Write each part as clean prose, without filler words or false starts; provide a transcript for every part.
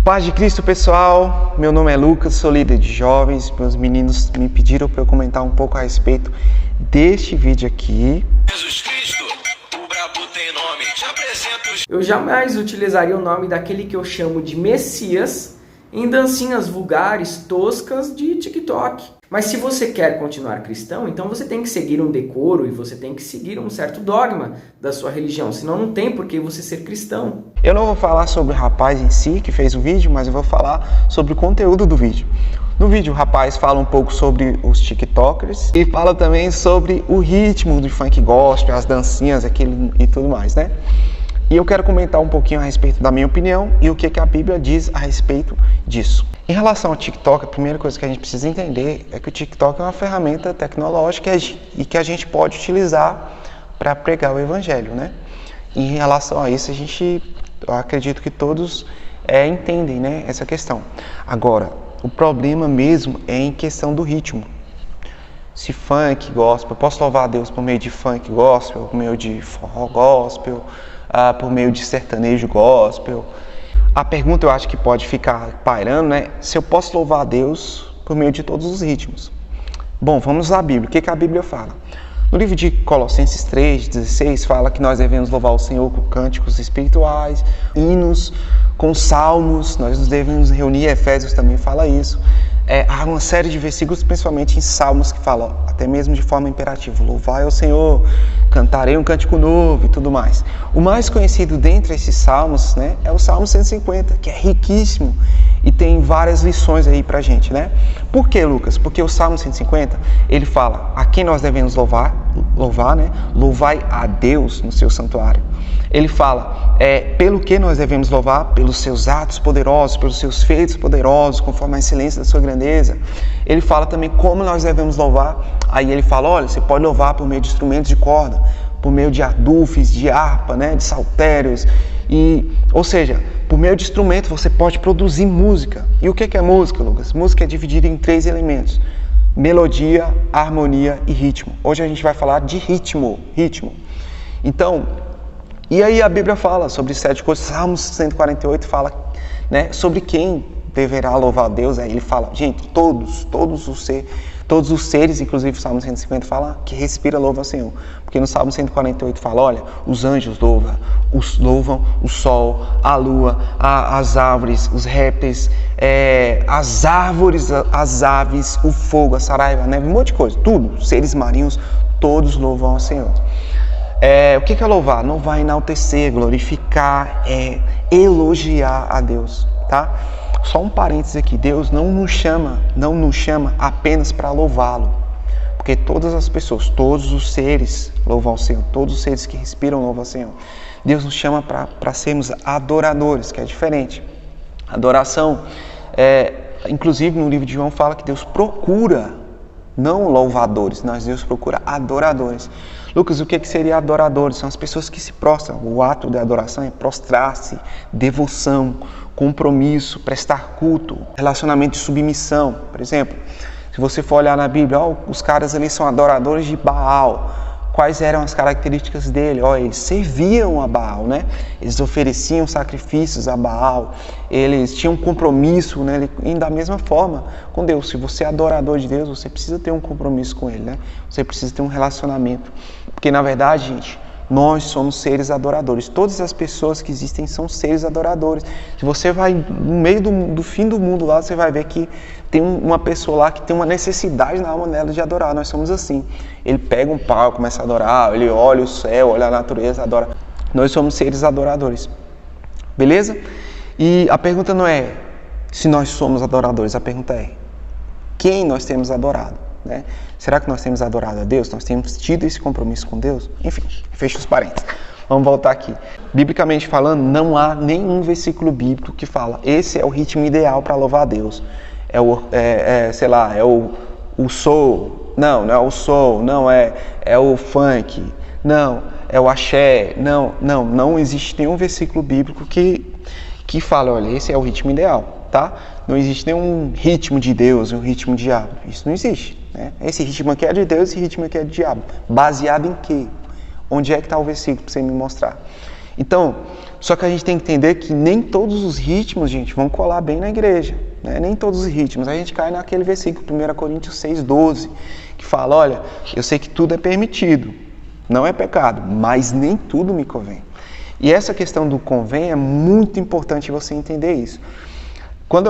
Paz de Cristo, pessoal. Meu nome é Lucas, sou líder de jovens. Meus meninos me pediram para eu comentar um pouco a respeito deste vídeo aqui. Jesus Cristo, o brabo tem nome, te apresento. Eu jamais utilizaria o nome daquele que eu chamo de Messias em dancinhas vulgares, toscas de TikTok. Mas se você quer continuar cristão, então você tem que seguir um decoro e você tem que seguir um certo dogma da sua religião, senão não tem por que você ser cristão. Eu não vou falar sobre o rapaz em si que fez o vídeo, mas eu vou falar sobre o conteúdo do vídeo. No vídeo o rapaz fala um pouco sobre os TikTokers e fala também sobre o ritmo do funk gospel, as dancinhas e tudo mais, né? E eu quero comentar um pouquinho a respeito da minha opinião e o que a Bíblia diz a respeito disso. Em relação ao TikTok, a primeira coisa que a gente precisa entender é que o TikTok é uma ferramenta tecnológica e que a gente pode utilizar para pregar o Evangelho, né? E em relação a isso, eu acredito que todos entendem, né, essa questão. Agora, o problema mesmo é em questão do ritmo. Se funk, gospel, eu posso louvar a Deus por meio de funk gospel, por meio de forró gospel, por meio de sertanejo gospel. A pergunta eu acho que pode ficar pairando, né? Se eu posso louvar a Deus por meio de todos os ritmos. Bom, vamos à Bíblia. O que a Bíblia fala? No livro de Colossenses 3:16 fala que nós devemos louvar o Senhor com cânticos espirituais, hinos, com salmos, nós nos devemos reunir. Efésios também fala isso. Há uma série de versículos, principalmente em salmos, que falam até mesmo de forma imperativa: louvai ao Senhor, cantarei um cântico novo e tudo mais. O mais conhecido dentre esses salmos, né, é o Salmo 150, que é riquíssimo e tem várias lições aí pra gente, né? Por que, Lucas? Porque o Salmo 150, ele fala a quem nós devemos louvar, né? Louvai a Deus no seu santuário. Ele fala pelo que nós devemos louvar, pelos seus atos poderosos, pelos seus feitos poderosos, conforme a excelência da sua grandeza. Ele fala também como nós devemos louvar. Aí ele fala, olha, você pode louvar por meio de instrumentos de corda, por meio de ardufes, de harpa, né, de saltérios. Ou seja, por meio de instrumento você pode produzir música. E o que é música, Lucas? Música é dividida em 3 elementos: melodia, harmonia e ritmo. Hoje a gente vai falar de ritmo. Então, e aí a Bíblia fala sobre 7 coisas. Salmos 148 fala, né, sobre quem deverá louvar a Deus. Aí ele fala, gente, todos os seres, inclusive o Salmo 150 fala que respira louva ao Senhor. Porque no Salmo 148 fala, olha, os anjos louvam o sol, a lua, as árvores, os répteis, as árvores, as aves, o fogo, a saraiva, a neve, um monte de coisa. Tudo, seres marinhos, todos louvam ao Senhor. O que é louvar? Não vai enaltecer, glorificar, elogiar a Deus, tá? Só um parênteses aqui, Deus não nos chama apenas para louvá-lo, porque todas as pessoas, todos os seres louvam ao Senhor, todos os seres que respiram louvam ao Senhor. Deus nos chama para sermos adoradores, que é diferente. Adoração, inclusive no livro de João fala que Deus procura, não louvadores, mas Deus procura adoradores. Lucas, o que seria adoradores? São as pessoas que se prostram. O ato da adoração é prostrar-se, devoção, compromisso, prestar culto, relacionamento de submissão. Por exemplo, se você for olhar na Bíblia, os caras ali são adoradores de Baal. Quais eram as características dele? Eles serviam a Baal, né? Eles ofereciam sacrifícios a Baal, eles tinham compromisso, né? E da mesma forma com Deus. Se você é adorador de Deus, você precisa ter um compromisso com Ele, né? Você precisa ter um relacionamento. Porque, na verdade, gente, nós somos seres adoradores. Todas as pessoas que existem são seres adoradores. Se você vai no meio do fim do mundo lá, você vai ver que tem uma pessoa lá que tem uma necessidade na alma dela de adorar. Nós somos assim. Ele pega um pau, começa a adorar, ele olha o céu, olha a natureza, adora. Nós somos seres adoradores. Beleza? E a pergunta não é se nós somos adoradores, a pergunta é quem nós temos adorado, né? Será que nós temos adorado a Deus? Nós temos tido esse compromisso com Deus? Enfim, fecha os parênteses. Vamos voltar aqui. Biblicamente falando, não há nenhum versículo bíblico que fala esse é o ritmo ideal para louvar a Deus. O soul. Não é o soul. Não é o funk. Não, é o axé. Não existe nenhum versículo bíblico que fala, olha, esse é o ritmo ideal, tá? Não existe nenhum ritmo de Deus, um ritmo de diabo. Isso não existe, né? Esse ritmo aqui é de Deus, esse ritmo aqui é de diabo. Baseado em quê? Onde é que está o versículo para você me mostrar? Então, só que a gente tem que entender que nem todos os ritmos, gente, vão colar bem na igreja, né? Nem todos os ritmos. A gente cai naquele versículo, 1 Coríntios 6,12, que fala, olha, eu sei que tudo é permitido, não é pecado, mas nem tudo me convém. E essa questão do convém é muito importante você entender isso. Quando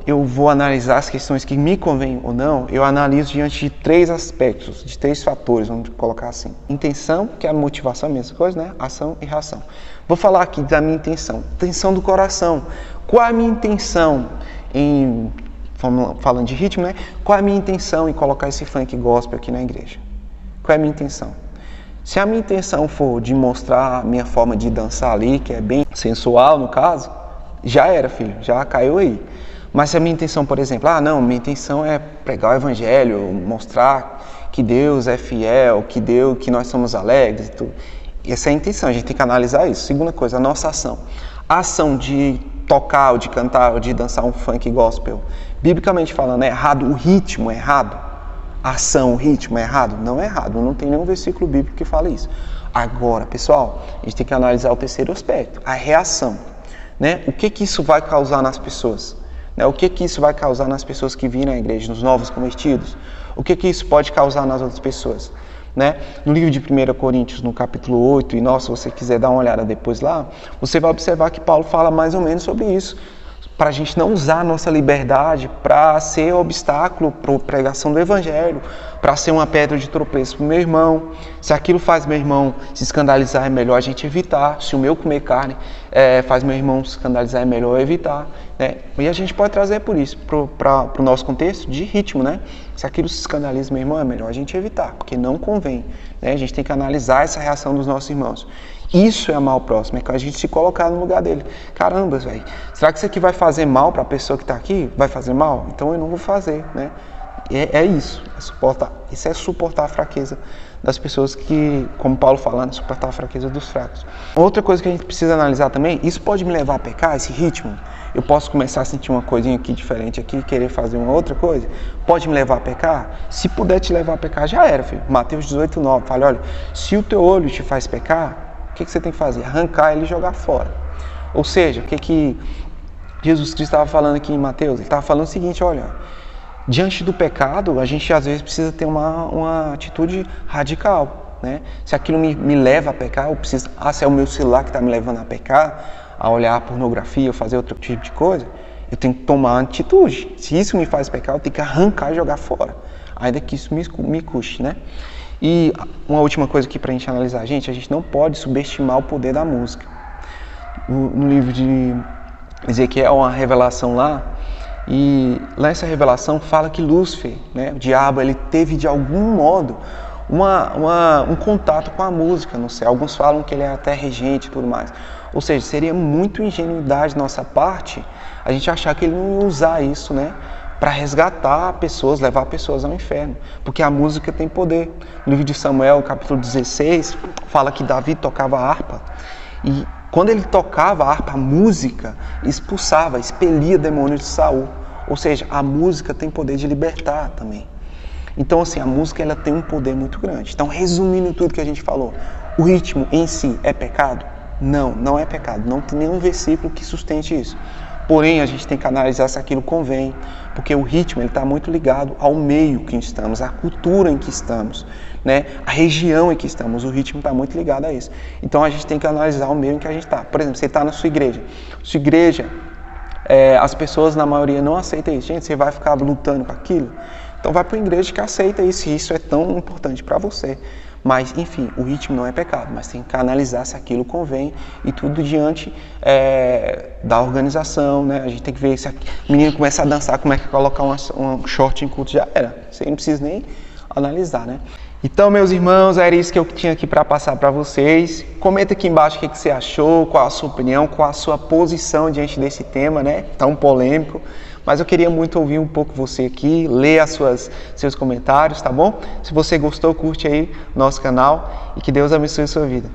eu vou analisar as questões que me convêm ou não, eu analiso diante de 3 aspectos, de 3 fatores, vamos colocar assim. Intenção, que é a motivação, a mesma coisa, né? Ação e reação. Vou falar aqui da minha intenção. Intenção do coração. Qual é a minha intenção falando de ritmo, né? Qual é a minha intenção em colocar esse funk gospel aqui na igreja? Qual é a minha intenção? Se a minha intenção for de mostrar a minha forma de dançar ali, que é bem sensual no caso, já era, filho, já caiu aí. Mas se a minha intenção, por exemplo, minha intenção é pregar o evangelho, mostrar que Deus é fiel, que nós somos alegres e tudo. Essa é a intenção, a gente tem que analisar isso. Segunda coisa, a nossa ação. A ação de tocar, ou de cantar, ou de dançar um funk gospel, biblicamente falando, é errado, o ritmo é errado. A ação, o ritmo é errado? Não é errado, não tem nenhum versículo bíblico que fale isso. Agora, pessoal, a gente tem que analisar o terceiro aspecto, a reação. Né? O que isso vai causar nas pessoas? O que isso vai causar nas pessoas que virem à igreja, nos novos convertidos? O que isso pode causar nas outras pessoas? Né? No livro de 1 Coríntios, no capítulo 8, e se você quiser dar uma olhada depois lá, você vai observar que Paulo fala mais ou menos sobre isso, para a gente não usar a nossa liberdade para ser obstáculo para a pregação do evangelho, para ser uma pedra de tropeço para o meu irmão. Se aquilo faz meu irmão se escandalizar, é melhor a gente evitar. Se o meu comer carne faz meu irmão se escandalizar, é melhor evitar. Né? E a gente pode trazer por isso, para o nosso contexto de ritmo. Né? Se aquilo se escandaliza meu irmão, é melhor a gente evitar, porque não convém. Né? A gente tem que analisar essa reação dos nossos irmãos. Isso é amar o próximo, é que a gente se colocar no lugar dele. Caramba, velho, será que isso aqui vai fazer mal para a pessoa que está aqui? Vai fazer mal? Então eu não vou fazer, né? É isso, isso é suportar a fraqueza das pessoas que, como Paulo falando, suportar a fraqueza dos fracos. Outra coisa que a gente precisa analisar também, isso pode me levar a pecar, esse ritmo? Eu posso começar a sentir uma coisinha aqui diferente aqui, querer fazer uma outra coisa? Pode me levar a pecar? Se puder te levar a pecar, já era, filho. Mateus 18:9, fala, olha, se o teu olho te faz pecar, o que você tem que fazer? Arrancar ele e jogar fora. Ou seja, o que Jesus Cristo estava falando aqui em Mateus? Ele estava falando o seguinte, olha, diante do pecado, a gente às vezes precisa ter uma atitude radical. Né? Se aquilo me leva a pecar, eu preciso, se é o meu celular que está me levando a pecar, a olhar a pornografia ou fazer outro tipo de coisa, eu tenho que tomar uma atitude. Se isso me faz pecar, eu tenho que arrancar e jogar fora. Ainda que isso me custe, né? E uma última coisa aqui para a gente analisar, a gente não pode subestimar o poder da música. No livro de Ezequiel, uma revelação lá, e lá essa revelação fala que Lúcifer, né, o diabo, ele teve de algum modo um contato com a música no céu. Alguns falam que ele é até regente e tudo mais. Ou seja, seria muito ingenuidade da nossa parte a gente achar que ele não ia usar isso, né, para resgatar pessoas, levar pessoas ao inferno, porque a música tem poder. No livro de Samuel, capítulo 16, fala que Davi tocava harpa, e quando ele tocava a harpa, a música expulsava, expelia demônios de Saul. Ou seja, a música tem poder de libertar também. Então, assim, a música ela tem um poder muito grande. Então, resumindo tudo que a gente falou, o ritmo em si é pecado? Não, não é pecado. Não tem nenhum versículo que sustente isso. Porém, a gente tem que analisar se aquilo convém, porque o ritmo está muito ligado ao meio que estamos, à cultura em que estamos, né? A região em que estamos, o ritmo está muito ligado a isso. Então, a gente tem que analisar o meio em que a gente está. Por exemplo, você está na sua igreja. Sua igreja, as pessoas, na maioria, não aceitam isso. Gente, você vai ficar lutando com aquilo? Então, vai para uma igreja que aceita isso, e isso é tão importante para você. Mas, enfim, o ritmo não é pecado, mas tem que analisar se aquilo convém e tudo diante da organização, né? A gente tem que ver se o menino começa a dançar, como é que colocar um short em culto, já era. Você não precisa nem analisar, né? Então, meus irmãos, era isso que eu tinha aqui para passar para vocês. Comenta aqui embaixo o que você achou, qual a sua opinião, qual a sua posição diante desse tema, né? Tão polêmico. Mas eu queria muito ouvir um pouco você aqui, ler seus comentários, tá bom? Se você gostou, curte aí nosso canal e que Deus abençoe a sua vida.